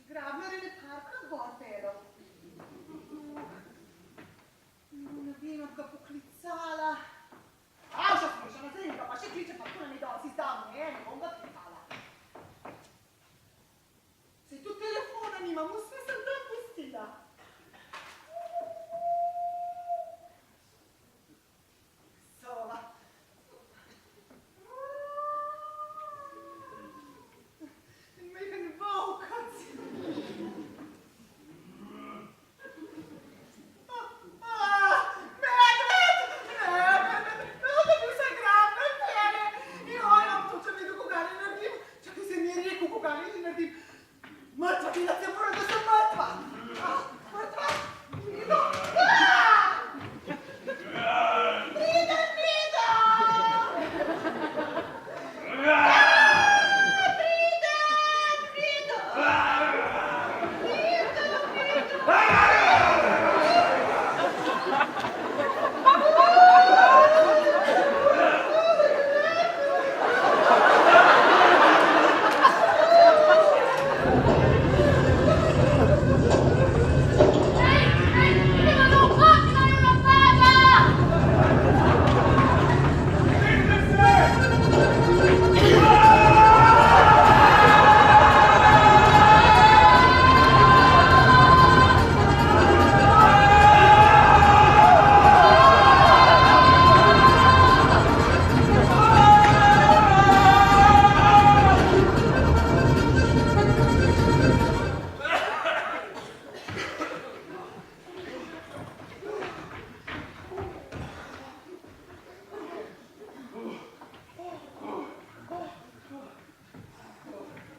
Grabner je parkrat gor pedal. Ne vem, ob ga poklicala. Avša smiša, na zadnjega pa še kliče, pa tole ne dosti zdavno, ne bom ga klicala. Saj tu telefona nimam, vse sem tam pustila. Sova. Megen volkac. Medved! Da bi se grabne pere. Joj, to če mi do koga ne naredim. Čakaj, se mi je rekel, koga ne naredim. Mrtva, bila se mora, da sem mrtva. Mrtva. Ido.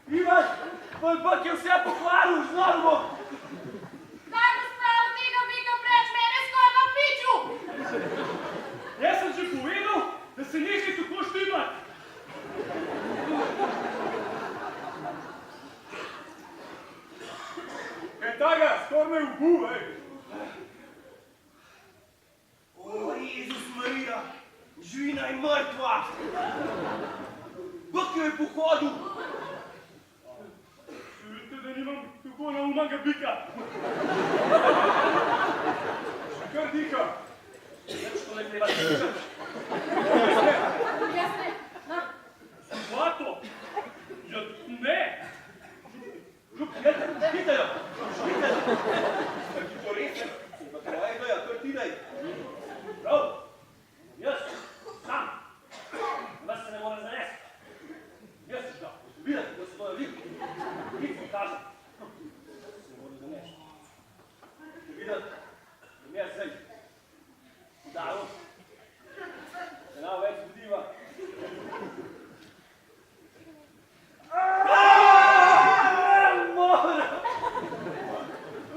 Ivan, bak je vse pokvaril, znal bo. Daj mu spravo tega bika preč, mene skoraj na piču! Jaz sem že povedal, da se nekaj tako štima. Kaj taga, skoraj me ubil, ej. O, Jezus Marija, živina je mrtva. Bak jo je pohodil. Vidite, da nimam tako naumnega bika. Še kar diha. Več to ne treba slišati. Jaz ne, na, Zlato? Ja, ne. Špite jo. Ker ti to res je? Pa tvoja ideja, kar ti daj. Prav. Jaz, sam. Vas se ne more zanesti. Jaz ćeš ga videti, da se to je lik. Lik mi kaže. Se ne more zanesti. Videti, da mi je zdaj. Udaril. Se nam več zbudiva.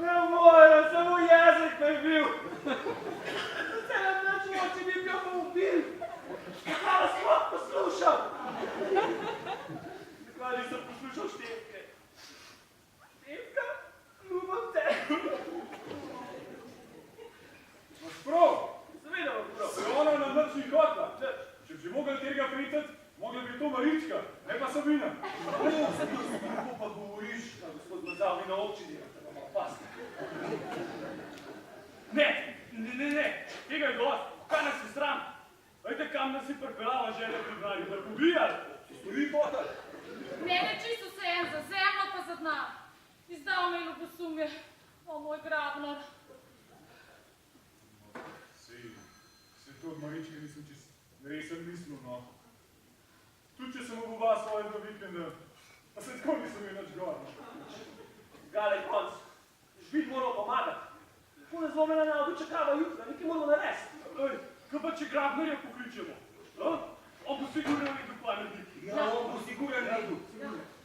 Ne morem, samo jezik me je bil. Se nam načuo, če bi ga pa ubil. Zakaj sploh poslušal? Zakaj nisem poslušal Štefke? Štefka, ljubim te. Imaš prav, Seveda bom prav. se ona na noč ni hotla. Če bi mogli tega pritati, mogla bi to Marička, ne pa Sabina. Kako pa govoriš, da gospod Mazal, vi na občini, da vam opasti. Ne, tega je dosti. Kaj nas je sram? Vejte, kam nas je pripeljala želja priznali, da pobijali. Stoji hotel. mene čisto vseeno za zemljo pa za dna. Izdal me je ljubosumje, o moj Grabner. Se to od Maričke nisem čist resen mislil, no. Tudi če sem oboba svoje dva vikenda, pa se tako nisem je nič gor. Gale konc, Žvid moral pomagati. Pune zlomljena na dočakava jutra, nekaj moramo narediti. Ej, kaj pa če Grabnerja pokličemo? On bo sigurno nekaj pametnih. Ja, on bo siguren redu.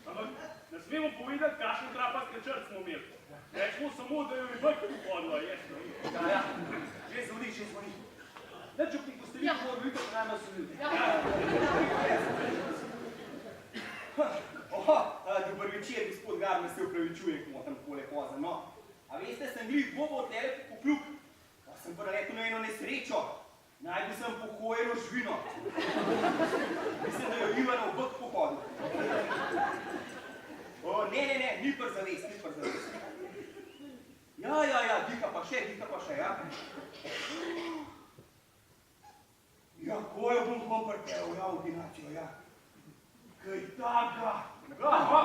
Ampak ne smemo povedati, kakšen trapas načrt smo imeli. Rečemo samo, da jo je vrka pohodila, jesno. Ja, že zvoni. Neč ob tih postavitev mora biti, da najmanj so ljudi. Oho, dober večer, gospod Grabner, se upravičujem, ko motam takole koza. No, a veste, sem glih bobo tlele pokljup, pa sem preletel na eno nesrečo. Najdu sem pokojeno žvino. Mislim, da jo Ivana v bok pohodil. Evo ja ordinacijo, ja. Kaj taka? Aha,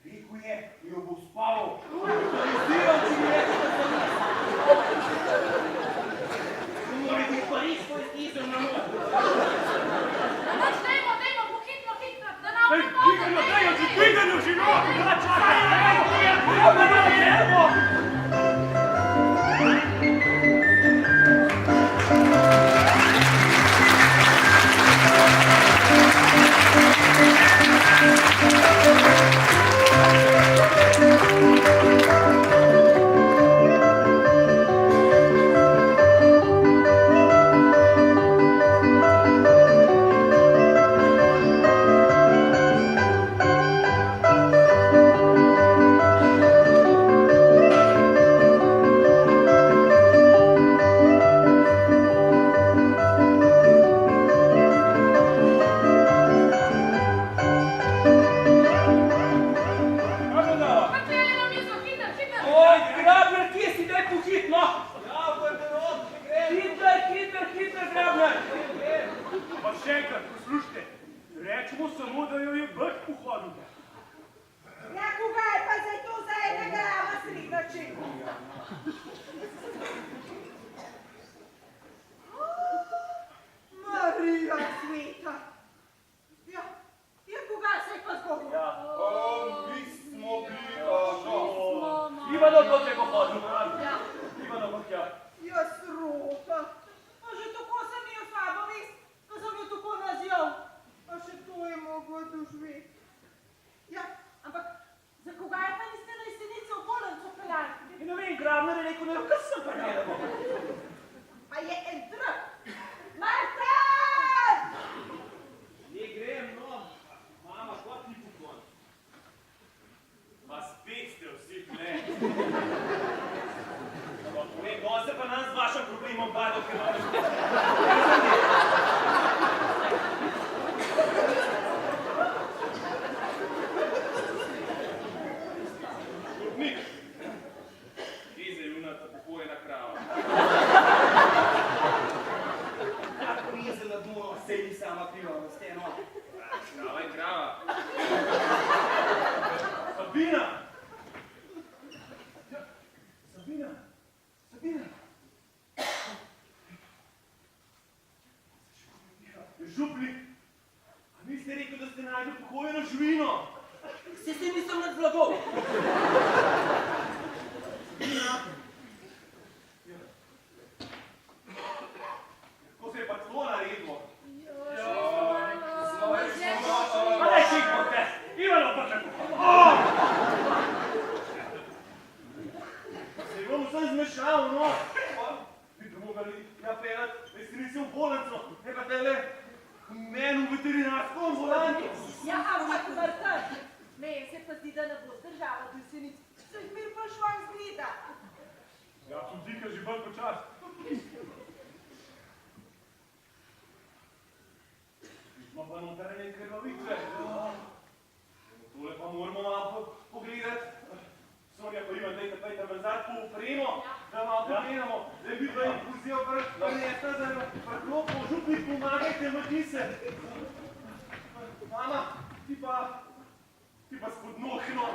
Rekel je, jo bo spaval. Izdiral ti je, mora biti pa res svoj izem na noč. Pač dajmo, pohitno, da nam daj, dviganju, živo! Župnik, a niste rekel, da ste našli pokojeno živino? Se nisem nad blago. Kako se je pa to naredilo? Pa daj si protest, Ivano Brčaku! Se je vam vsem zmešal, no? Bi mogli napeljati veselice v bolnico, ne pa tele meni v veterinarsko ambulanto. Ja, ampak vrtaš. Meni se pa zdi, da ne bo zdržala do jesenic. Se jih mir pa šlo izgleda. Ja, tudi dika že bolj počas. Smo pa notranje krvavitve. Tole pa moramo malo pogledati. Sonja pa ima zdaj tapajta nazad po opremo, da malo pogledamo, da bi pa infuzija prinesla, da jo preklopimo. Župnik, pomagajte, mati se. Mama, ti pa spodnohno.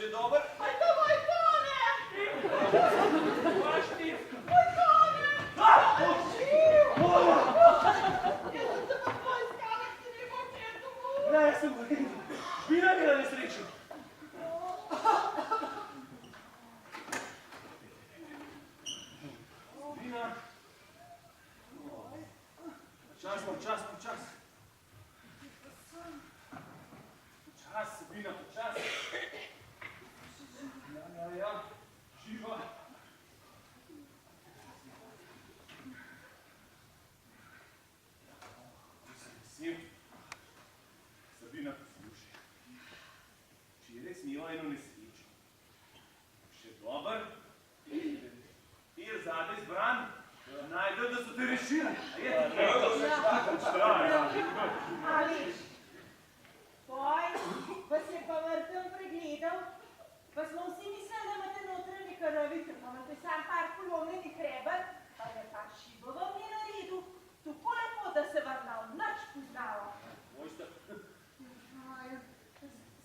še dober? Aj to moj kone! Vaš ti. Moj kone! Živ! Jaz sem te pa tvoj iskala, ki ni moj kjer domov. Ne, jaz sem govoril. Špina je bila nesrečna. Špina. Počas, počas, počas. Počas, Sabina, počas. Ja, živa. Vesel. Sabina, poslušaj. Včeraj sem imel eno nesrečo. Še dober, tir zadaj zbran, da najdem, da so te rešili. A je to Ališ, poj, vas je pa vrtem pregledal, pa smo vsi mislili, da imate notranje krvavice, pa imate sam par polomljenih rebel, pa je pa šibo vam je naredil, tako lepo, da se vam na nič poznava. Mojster. Aj,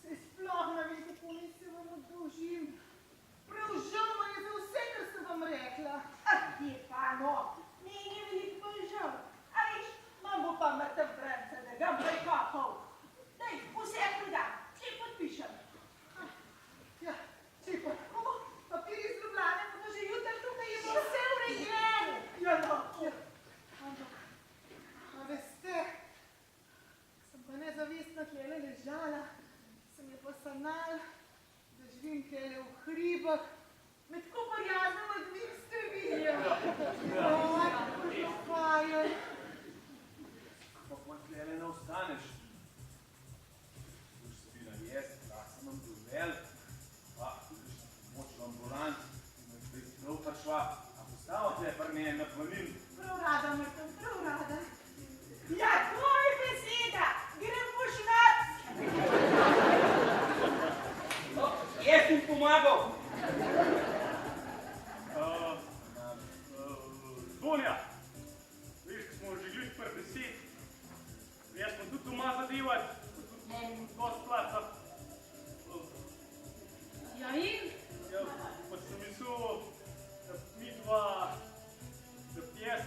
se sploh ne vem, kako mi se vam oddolžim. Prav žal mi je za vse, kar sem vam rekla. Je pa no, meni je veliko bolj žal. A veš, mam bo pa mrtev brance, da ga boj kopal. Daj, vse predam, če podpišem. Ja, če pa tako, papir iz Ljubljane, pa to že jutri tukaj je bo vse urejeno. Ja, no, ja. Ampak, a veste, sem pa nezavestno tlele ležala, se mi je pa sanal, da živim tlele v hribah, med koparjazom od dvih streviljev. Kaj? Pa pol tlele ne ostaneš. Sluš, Sabina, jaz, sem vam dovel, pa moč v ambulant, in me zdaj prav prišla, a postava tle pri meni na planin. Prav rada, mrtev, prav rada. Ja, tvoj beseda, grem po šnac. Jaz sem pomagal. Zvonja, veš, ko smo že glih pri 10, jaz smo tudi doma zadevati, tudi imam dosti placa. Ja in? Ja, pa sem mislil, da mi dva, da pjes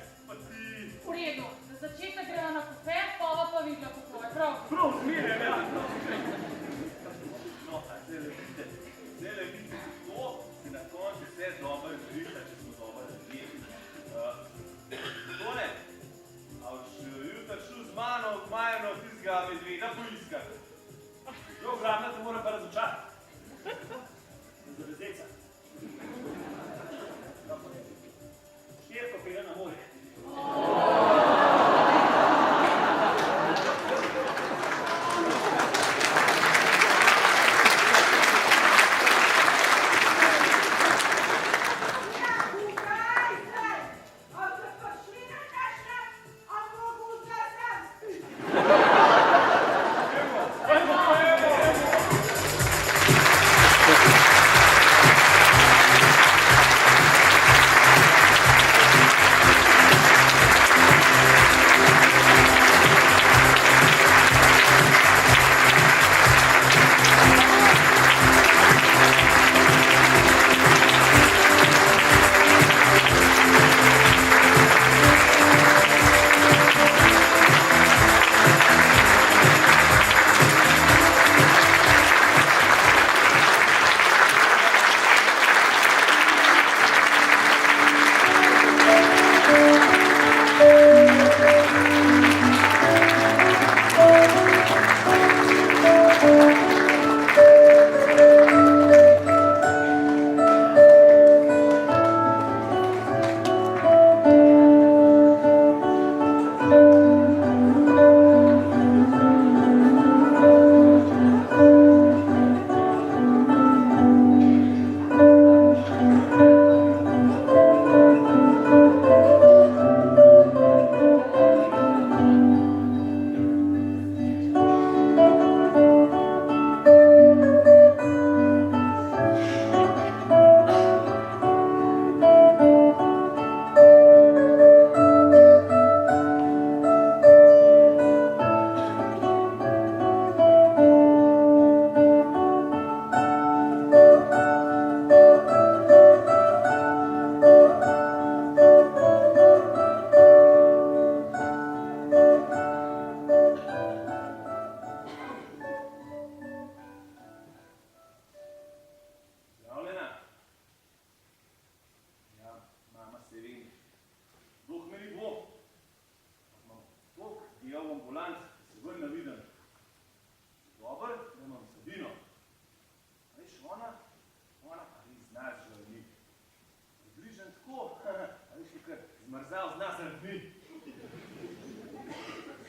zmrzal zna zaradi dni.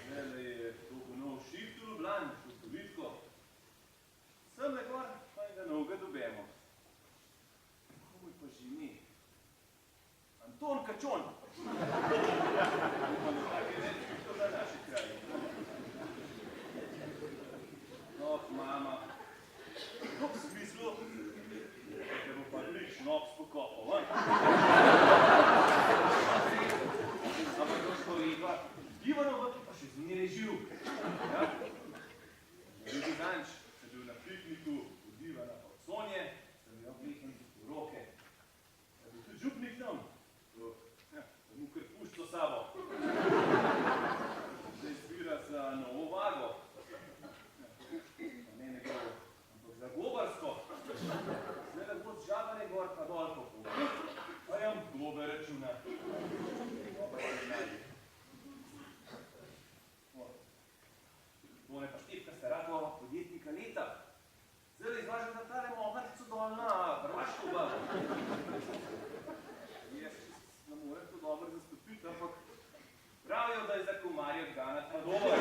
Zdajle je to nov šift v Ljubljani, šutovitko. Semle gor pa enega novega dobemo. Komu pa že ime? Anton Kačon. Upam, da tako je več kot na naši kraji. No, mama, v smislu, da bo pa lik šnops pokopal, a? Ampak to storiva, Ivanova, ki pa še zmeraj živ. Ja? Drugi danč sem bil na pikniku od Ivana pa od Sonje, sem jo vleknil v roke. Da bi tudi župnik tam, da mu kar puščo sabo. Zdaj svira za novo vago. Pa ne njegovo, ampak za gobarsko. Zdaj lahko z Žabane gor pa dol popol. Pa jam gobe računa. Gobar se znali. Tone pa Štefka Staratova, podjetnika leta. Zdaj izvažam za tale moharnico dol na Hrvaško bago. Jaz ne morem to dobro zastopiti, ampak pravijo, da je za komarje odganat pa dober.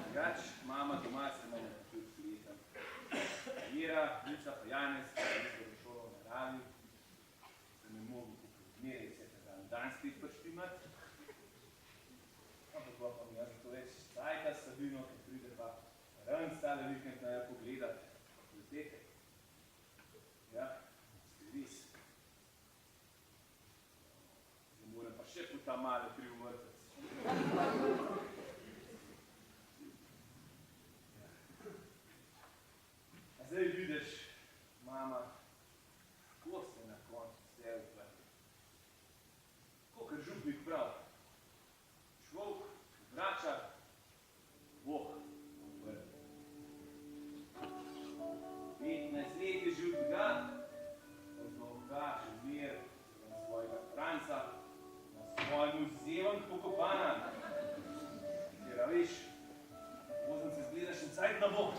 Drugač, mama doma se nam tudi slijetam. Mira, Mica pa Janez, ki je šolo na radiju, se ne mogu zmeraj vse dan spet prštimat. Ampak pa mi jaz to več cajta s Sabino, ki pride pa ran stale vikend na pogledat fakultete. Ja, vis. Zdaj moram pa še po ta male kriv mrtvec. A zdaj vidiš, mama, kako se na koncu vse uplati. Kakor župnik prav. Človek vrača, Bog odvrne. 15 let je že od tega, da znoga še mir na svojega Franca, na svojemu zeven pokopana. Ker, a veš, pozem se zgledaš in cajt na Bog.